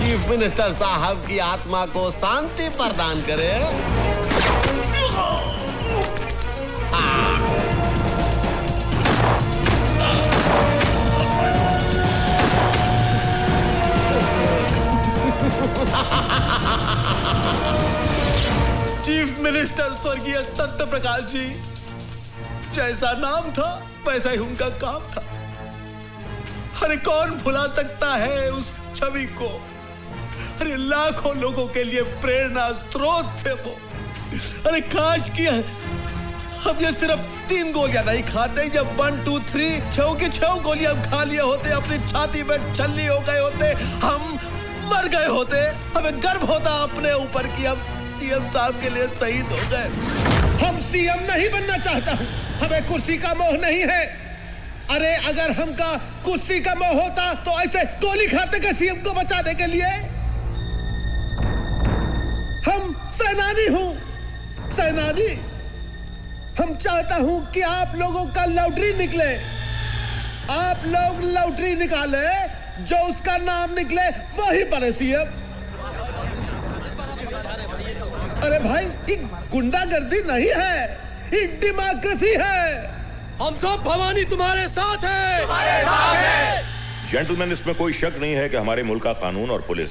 Chief minister साहब की आत्मा को शांति प्रदान करे। चीफ मिनिस्टर स्वर्गीय सत्य प्रकाश जी, जैसा नाम था वैसा ही उनका काम था। अरे कौन भुला सकता है उस छवि को। अरे लाखों लोगों के लिए प्रेरणा स्रोत थे वो। अरे काश कि हम ये सिर्फ 3 गोलियां नहीं खाते, जब 1 2 3 6 की 6 गोलियां खा लिए होते, अपनी छाती में छल्ली हो गए होते, हम मर गए होते। हमें गर्व होता अपने ऊपर कि हम सीएम साहब के लिए शहीद हो गए। हम सीएम नहीं बनना चाहता हूं, हमें कुर्सी का मोह नहीं है। अरे अगर हमका कुर्सी का मोह होता तो ऐसे गोली खाते का सीएम को बचाने के लिए। हम सेनानी हूं, सेनानी। हम चाहता हूं कि आप लोगों का लॉटरी निकले, आप लोग लॉटरी निकाले, जो उसका नाम निकले वही बने सीएम। अरे भाई ये गुंडागर्दी नहीं है, ये डेमोक्रेसी है। हम सब भवानी तुम्हारे साथ हैं। जेंटलमैन, इसमें कोई शक नहीं है कि हमारे मुल्क का कानून और पुलिस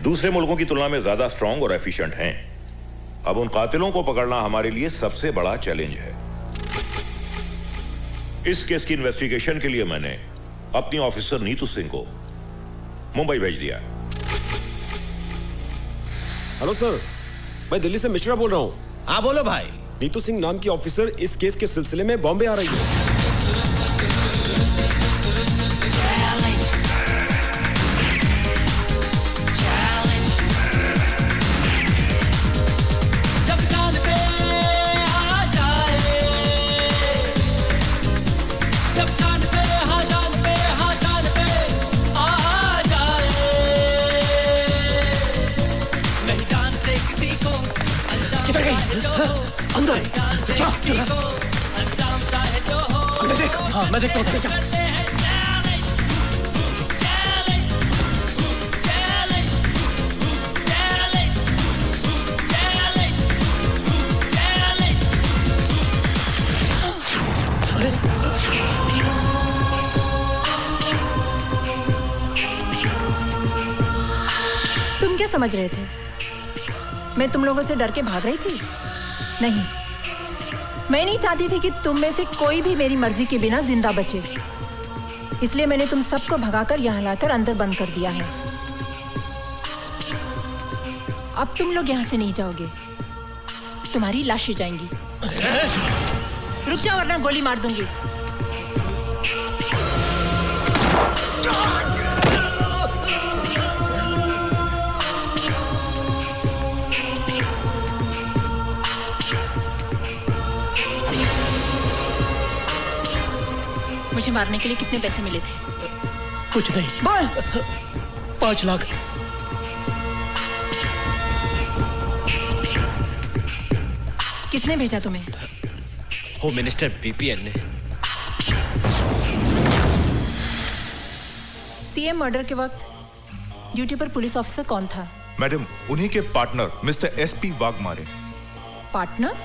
दूसरे मुल्कों की तुलना में ज्यादा स्ट्रांग और एफिशिएंट हैं। अब उन कातिलों को पकड़ना हमारे लिए सबसे बड़ा चैलेंज है। इस केस की इन्वेस्टिगेशन के लिए मैंने अपनी ऑफिसर नीतू सिंह को मुंबई भेज दिया। हेलो सर, मैं दिल्ली से मिश्रा बोल रहा हूँ। हाँ बोलो भाई। नीतू सिंह नाम की ऑफिसर इस केस के सिलसिले में बॉम्बे आ रही है। अंदर देख। हाँ मैं देखता हूँ। तुम क्या समझ रहे थे? मैं तुम लोगों से डर के भाग रही थी? नहीं, मैं नहीं चाहती थी कि तुम में से कोई भी मेरी मर्जी के बिना जिंदा बचे। इसलिए मैंने तुम सबको भगाकर यहाँ लाकर अंदर बंद कर दिया है। अब तुम लोग यहाँ से नहीं जाओगे, तुम्हारी लाशें जाएंगी। रुक जाओ वरना गोली मार दूंगी। मुझे मारने के लिए कितने पैसे मिले थे? कुछ नहीं। बोल। 5 लाख। किसने भेजा तुम्हें? होम मिनिस्टर बीपीएन ने। सीएम मर्डर के वक्त ड्यूटी पर पुलिस ऑफिसर कौन था? मैडम, उन्हीं के partner mister SP Waghmare. Partner?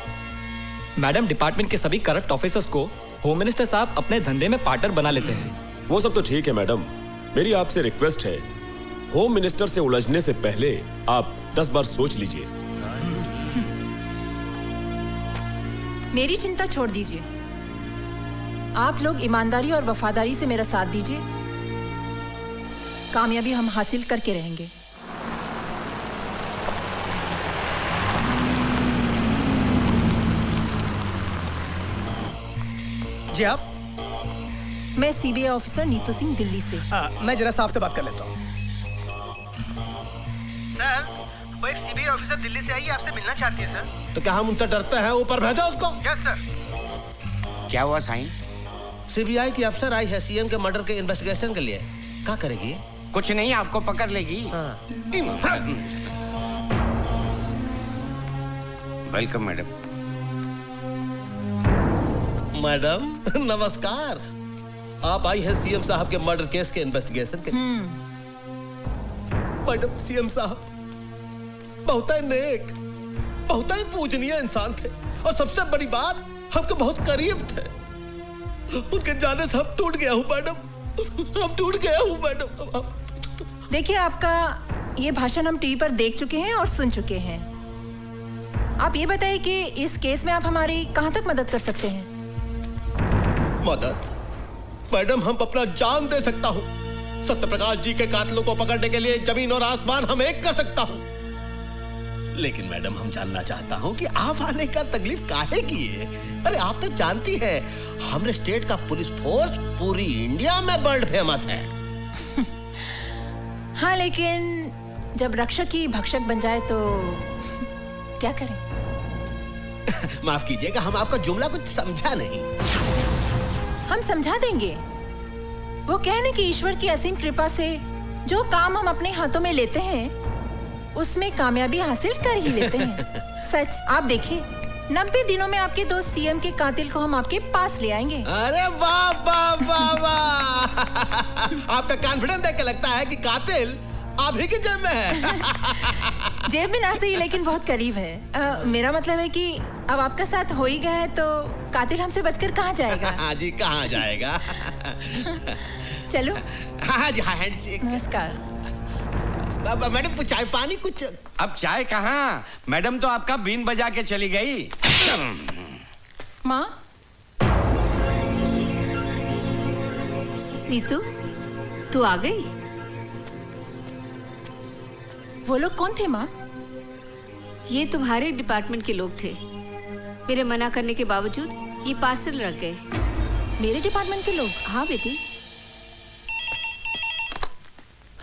Madam, department के सभी करप्ट ऑफिसर्स को होम मिनिस्टर साहब अपने धंधे में पार्टनर बना लेते हैं। वो सब तो ठीक है मैडम, मेरी आपसे रिक्वेस्ट है, होम मिनिस्टर से उलझने से पहले आप 10 बार सोच लीजिए। मेरी चिंता छोड़ दीजिए, आप लोग ईमानदारी और वफादारी से मेरा साथ दीजिए, कामयाबी हम हासिल करके रहेंगे। जी आप? मैं सीबीआई ऑफिसर नीतू सिंह, दिल्ली से। मैं जरा साहब से बात कर लेता हूँ। सर, वो एक सीबीआई ऑफिसर दिल्ली से आई है, आपसे मिलना चाहती है सर। तो क्या हम उनसे डरते हैं? ऊपर भेजो उसको। Yes sir. क्या हुआ साईं? सीबीआई की अफसर आई है सीएम के मर्डर के इन्वेस्टिगेशन के लिए। क्या करेगी? कुछ नहीं, आपको पकड़ लेगी। Welcome madam. मैडम नमस्कार। आप आई है सीएम साहब के मर्डर केस के इन्वेस्टिगेशन के लिए। मैडम सीएम साहब बहुत ही नेक, बहुत ही पूजनीय इंसान थे और सबसे बड़ी बात हमको बहुत करीब थे। उनके जाने से हम टूट गया हूँ मैडम, हम टूट गया हूँ मैडम। देखिए, आपका ये भाषण हम टीवी पर देख चुके हैं और सुन चुके हैं। आप ये बताइए कि इस केस में आप हमारी कहां तक मदद कर सकते हैं? मदद? मैडम, हम अपना जान दे सकता हूँ। सत्यप्रकाश जी के कातिलों को पकड़ने के लिए जमीन और आसमान हम एक कर सकता हूँ। लेकिन मैडम, हम जानना चाहता हूँ कि आप आने का तकलीफ काहे की है? अरे आप तो जानती हैं, हमारे स्टेट का पुलिस फोर्स पूरी इंडिया में वर्ल्ड फेमस है। हाँ, लेकिन जब रक्षक ही भक्षक बन जाए तो क्या करें? माफ कीजिएगा, हम आपका जुमला कुछ समझा नहीं। हम समझा देंगे। वो कहने की ईश्वर की असीम कृपा से जो काम हम अपने हाथों में लेते हैं उसमें कामयाबी हासिल कर ही लेते हैं। सच, आप देखिए, 90 दिनों में आपके दोस्त सीएम के कातिल को हम आपके पास ले आएंगे। अरे वाह वाह वाह वाह! आपका कॉन्फिडेंस देख के लगता है कि कातिल आप ही की जेब में है। जेब में ना सही, लेकिन बहुत करीब है। मेरा मतलब है कि अब आपका साथ हो ही गया है तो कातिल हमसे बचकर कहाँ जाएगा? हाँ जी, कहाँ जाएगा? चलो। हाँ जी, हाँ। नमस्कार मैडम, कुछ चाय पानी कुछ? अब चाय कहाँ, मैडम तो आपका बीन बजा के चली गई। माँ, नीतू, तू आ गई? वो लोग कौन थे माँ? ये तुम्हारे डिपार्टमेंट के लोग थे। मेरे मना करने के बावजूद ये पार्सल रख गए। मेरे डिपार्टमेंट के लोग? हाँ बेटी।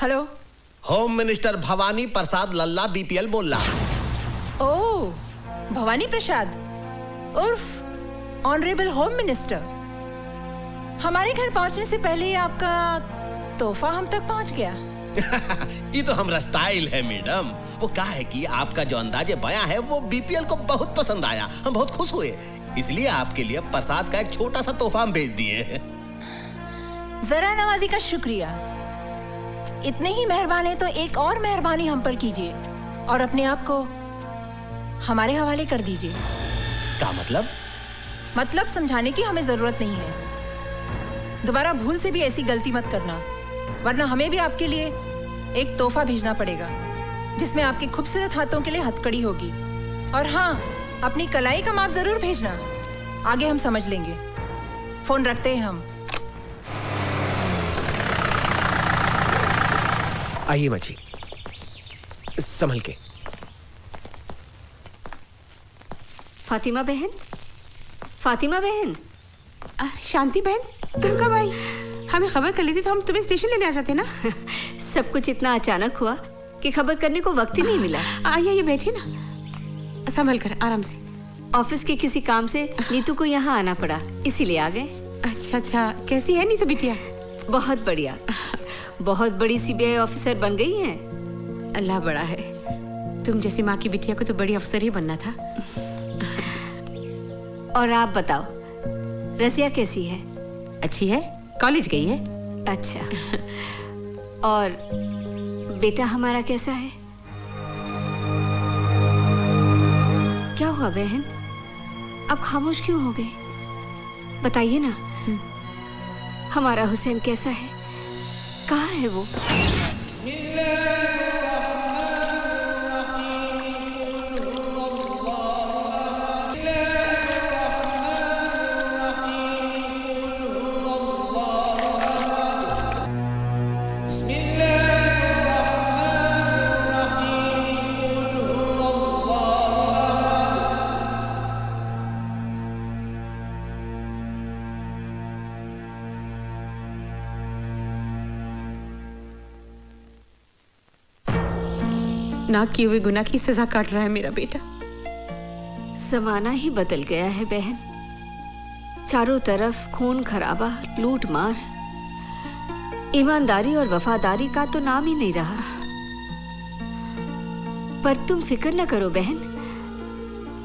हेलो, होम मिनिस्टर भवानी प्रसाद लल्ला बीपीएल बोल रहा। ओह, भवानी प्रसाद उर्फ ऑनरेबल होम मिनिस्टर। हमारे घर पहुंचने से पहले ही आपका तोहफा हम तक पहुंच गया। ये तो हमारा स्टाइल है मैडम। वो क्या है कि आपका जो अंदाजे बयां है वो बीपीएल को बहुत पसंद आया, हम बहुत खुश हुए, इसलिए आपके लिए प्रसाद का एक छोटा सा तोहफा हम भेज दिए। जरा नवाजी का शुक्रिया। इतने ही मेहरबान है तो एक और मेहरबानी हम पर कीजिए और अपने आप को हमारे हवाले कर दीजिए। क्या मतलब? मतलब समझाने की हमें जरूरत नहीं है। दोबारा भूल से भी ऐसी गलती मत करना, वरना हमें भी आपके लिए एक तोहफा भेजना पड़ेगा जिसमें आपके खूबसूरत हाथों के लिए हथकड़ी होगी। और हाँ, अपनी कलाई का माप जरूर भेजना, आगे हम समझ लेंगे। फोन रखते हैं हम। आइए माँ जी, संभल के। फातिमा बहन, फातिमा बहन। शांति बहन, तुम कब आई? हमें खबर कर ली थी तो हम तुम्हें स्टेशन लेने आ जाते ना। सब कुछ इतना अचानक हुआ कि खबर करने को वक्त ही नहीं मिला। आइए बैठिए ना, संभल कर, आराम से। ऑफिस के किसी काम से नीतू को यहाँ आना पड़ा, इसीलिए आ गए। अच्छा अच्छा, कैसी है नीतू बिटिया? बहुत बढ़िया, बहुत बड़ी सीबीआई ऑफिसर बन गई हैं। अल्लाह बड़ा है, तुम जैसी माँ की बिटिया को तो बड़ी अफसर ही बनना था। और आप बताओ, रसिया कैसी है? अच्छी है, कॉलेज गई है। अच्छा, और बेटा हमारा कैसा है? क्या हुआ बहन, आप खामोश क्यों हो गए? बताइए ना, हमारा हुसैन कैसा है? कहाँ है वो? ना किए हुए गुनाह की सजा काट रहा है मेरा बेटा। जमाना ही बदल गया है बहन, चारों तरफ खून खराबा, लूट मार, ईमानदारी और वफादारी का तो नाम ही नहीं रहा। पर तुम फिक्र न करो बहन,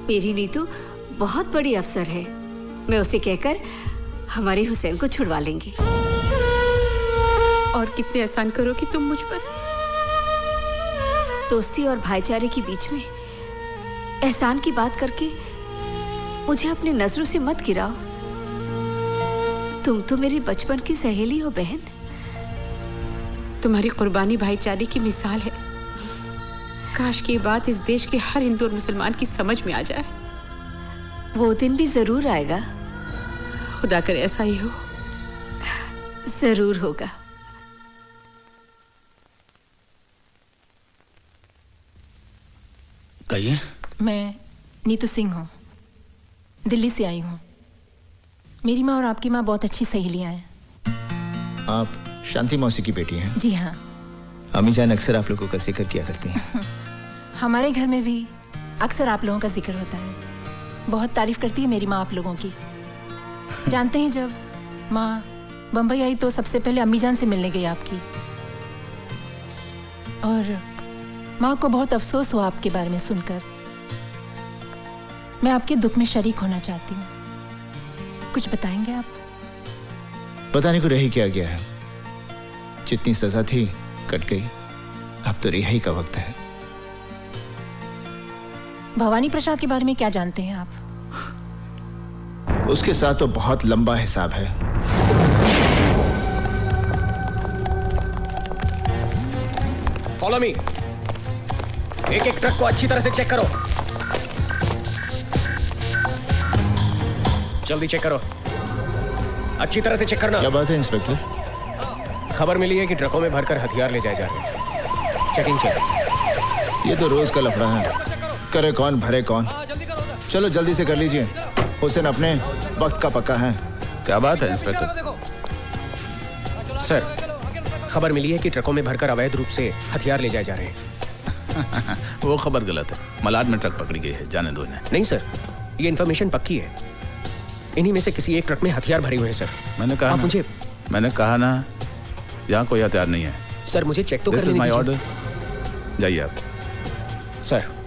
मेरी नीतू बहुत बड़ी अफसर है, मैं उसे कहकर हमारे हुसैन को छुड़वा लेंगे। और कितने एहसान करो कि तुम मुझ पर। दोस्ती और भाईचारे के बीच में एहसान की बात करके मुझे अपनी नजरों से मत गिराओ। तुम तो मेरी बचपन की सहेली हो बहन। तुम्हारी कुर्बानी भाईचारे की मिसाल है। काश की ये बात इस देश के हर हिंदू और मुसलमान की समझ में आ जाए। वो दिन भी जरूर आएगा। खुदा करे ऐसा ही हो। जरूर होगा। कहिए। मैं नीतू सिंह हूँ, दिल्ली से आई हूँ। मेरी माँ और आपकी माँ बहुत अच्छी सहेलियाँ हैं। आप शांति मौसी की बेटी हैं? जी हाँ। अम्मी जान अक्सर आप लोगों का जिक्र किया करती हैं। हमारे घर में भी अक्सर आप लोगों का जिक्र होता है। बहुत तारीफ करती है मेरी माँ आप लोगों की। जानते हैं, जब माँ बम्बई आई तो सबसे पहले अम्मी जान से मिलने गई आपकी, और माँ को बहुत अफसोस हुआ आपके बारे में सुनकर। मैं आपके दुख में शरीक होना चाहती हूँ। कुछ बताएंगे आप? बताने को रह ही क्या गया है। जितनी सजा थी कट गई, अब तो रिहाई का वक्त है। भवानी प्रसाद के बारे में क्या जानते हैं आप? उसके साथ तो बहुत लंबा हिसाब है। Follow me. एक एक ट्रक को अच्छी तरह से चेक करो। जल्दी चेक करो, अच्छी तरह से चेक करना। क्या बात है इंस्पेक्टर? खबर मिली है कि ट्रकों में भरकर हथियार ले जाए जा रहे हैं। Checking check. ये तो रोज का लफड़ा है। करे कौन भरे कौन। चलो जल्दी से कर लीजिए। हुसैन अपने वक्त का पक्का है। क्या बात है इंस्पेक्टर? सर, खबर मिली है कि ट्रकों में भरकर अवैध रूप से हथियार ले जाए जा रहे हैं। वो खबर गलत है। मलाड में ट्रक पकड़ी गई है, जाने दो इन्हें। नहीं सर, ये इन्फॉर्मेशन पक्की है। इन्हीं में से किसी एक ट्रक में हथियार भरे हुए हैं सर। मैंने कहा ना यहाँ कोई हथियार नहीं है। सर मुझे चेक तो करने दीजिए। This is my order. जाइए आप। सर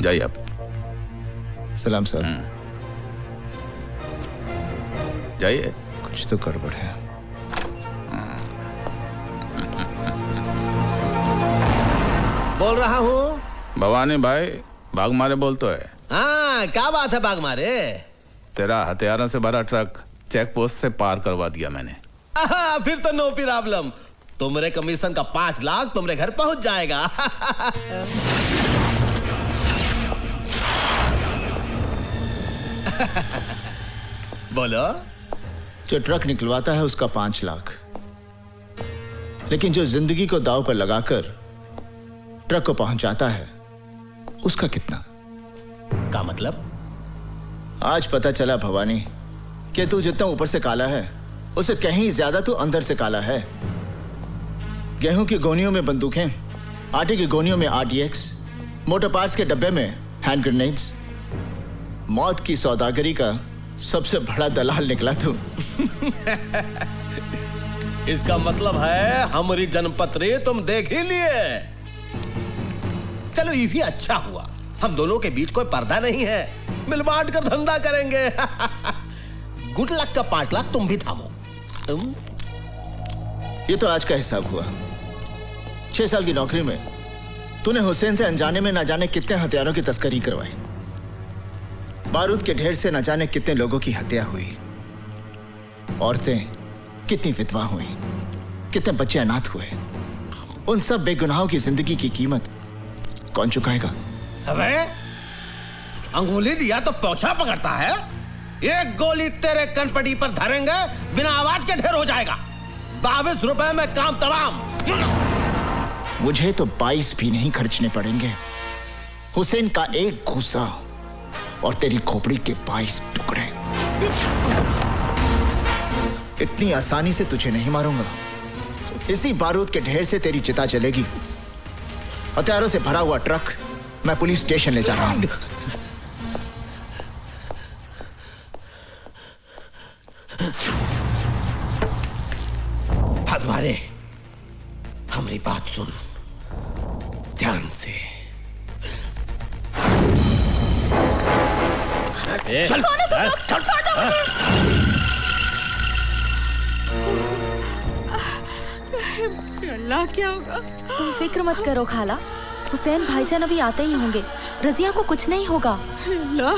जाइए आप। सलाम सर। जाइए। कुछ तो गड़बड़ है। बोल रहा हूँ। भवानी भाई, भाग मारे बोल तो है। हाँ, क्या बात है भाग मारे? तेरा हथियारों से भरा ट्रक चेक पोस्ट से पार करवा दिया मैंने। फिर तो नो प्रॉब्लम। तुम्हारे कमीशन का 5 लाख तुम्हारे घर पहुंच जाएगा। बोलो। जो ट्रक निकलवाता है उसका 5 लाख, लेकिन जो जिंदगी को दांव पर लगाकर ट्रक को पहुंचाता है उसका कितना? का मतलब? आज पता चला भवानी कि तू जितना ऊपर से काला है उससे कहीं ज्यादा तू अंदर से काला है। गेहूं की गोनियों में बंदूकें, आटे की गोनियों में RDX, मोटर पार्ट्स के डब्बे में हैंड ग्रेनेड्स। मौत की सौदागरी का सबसे बड़ा दलाल निकला तू। इसका मतलब है हमारी जन्मपत्री तुम देख ही लिए। चलो ये भी अच्छा हुआ, हम दोनों के बीच कोई पर्दा नहीं है। मिल बांट कर धंधा करेंगे। गुड लक का 5 लाख तुम भी थामो। तुम ये तो आज का हिसाब हुआ। 6 साल की नौकरी में तूने हुसैन से अनजाने में ना जाने कितने हथियारों की तस्करी करवाई। बारूद के ढेर से न जाने कितने लोगों की हत्या हुई। औरतें कितनी विधवा हुई, कितने बच्चे अनाथ हुए। उन सब बेगुनाहों की जिंदगी की कीमत कौन चुकाएगा? अबे अंगुली दिया तो पोछा पकड़ता है। एक गोली तेरे कनपटी पर धरेंगे, बिना आवाज के ढेर हो जाएगा। 22 रुपए में काम तमाम। मुझे तो 22 भी नहीं खर्चने पड़ेंगे। हुसैन का एक घूसा और तेरी खोपड़ी के 22 टुकड़े। इतनी आसानी से तुझे नहीं मारूंगा। इसी बारूद के ढेर से तेरी चिता चलेगी। हथियारों से भरा हुआ ट्रक मैं पुलिस स्टेशन ले जा रहा हूं। भगवाने, हमारी बात सुन ध्यान से। चल, अल्लाह क्या होगा? तुम फिक्र मत करो खाला, हुसैन भाईजान अभी आते ही होंगे। रजिया को कुछ नहीं होगा। अल्लाह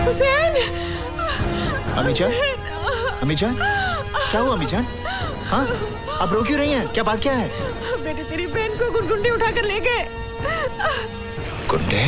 हुसैन। अमीजान, अमीजान, क्या हुआ अमीजान? हाँ, आप रो क्यों रही हैं? क्या बात क्या है? बेटे तेरी बहन को गुंडे उठाकर ले गए। गुंडे?